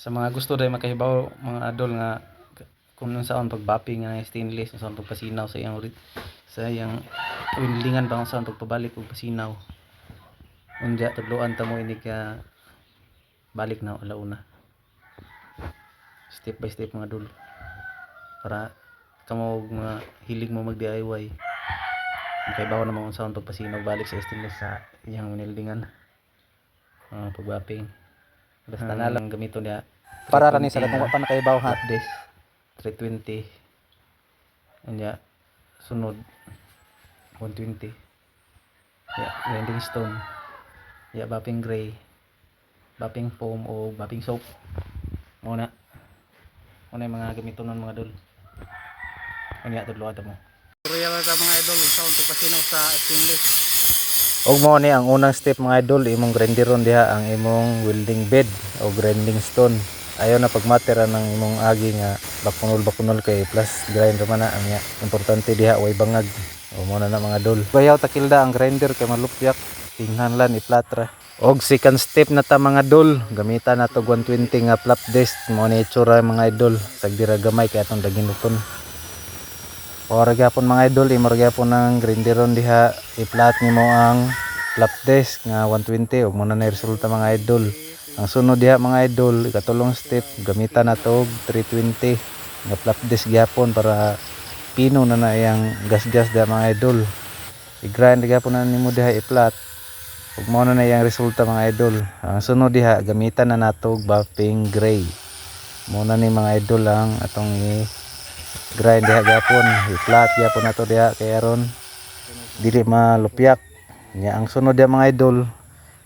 Sa mga gusto dahil makahibaw mga adol nga kung saan pagbapping nga stainless, saan pagpasinaw sa iyang windingan ba kung saan pagpabalik og pasinaw. Unya tudloan ta mo ini ka balik na alauna. Step by step mga adol. Para kamo mga hilig mo mag DIY. Makahibaw na mo kung saan pagpasinaw balik sa stainless sa iyang windingan. Pagbapping. Basta na lang gamiton niya. Para ra ni sa kung pa nakaibaw ha. This 320. Anya sunod 120. Grinding stone. Bapping gray. Bapping foam o bapping soap. Muna yung mga gamiton ng mga dol. Anya tudloan ta mo. Tutorial ta mga idol sa untog pasinaw sa stainless. Og mo ni ang unang step mga idol, imong grinderon diha ang imong welding bed o grinding stone. Ayaw na pagmatera ng imong agi nga bakunol kay plus grinder man na ang importante diha way bangag. O mo na mga idol. Bayaw takilda ang grinder kay malupyak, tinghanlan iplatra. Og second step na ta mga idol, gamitan nato 120 nga flap disc mo ni itsura mga idol, sagdira gamay kay atong daginuton. Ora gyapon mga idol, imor gyapon ng grinderon diha, i-flat nimo ang flap disc nga 120 ug muna na resulta mga idol. Ang sunod diha mga idol, ikatulong step, gamitan nato og 320 nga flap disc gyapon para pino na na iyang gas-gas diha mga idol. I-grind gyapon na nimo diha i-flat. Ug mao na iyang resulta mga idol. Ang sunod diha, gamitan na nato og bapping gray. Muna ni mga idol ang atong grind diha gapon, i-flat gyapon nato diha kay aron dili malupyak. Nya ang sunod diha mga idol,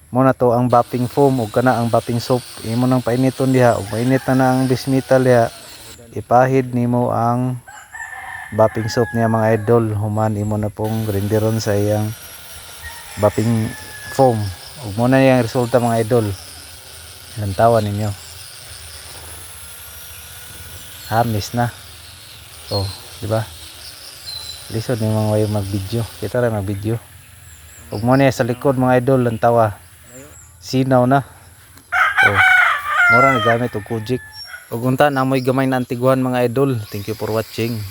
mo na to ang bapping foam ug kana ang bapping soap. Imo nang painiton diha ug mainit na ang base metal diha. Ipahid nimo ang bapping soap niya mga idol, human imo na pong grinderon sa iyang bapping foam. Ug mo na yang resulta mga idol. Lantawan ninyo. Hamis na. Oh, di ba? Lisod ni mga way mag-video. Kita ra mag-video. Ug mo ni sa likod mga idol ang tawa. Sinaw na. Oh, mura na gamit og kujik. Ug unta na moy gamay na antiguhan mga idol. Thank you for watching.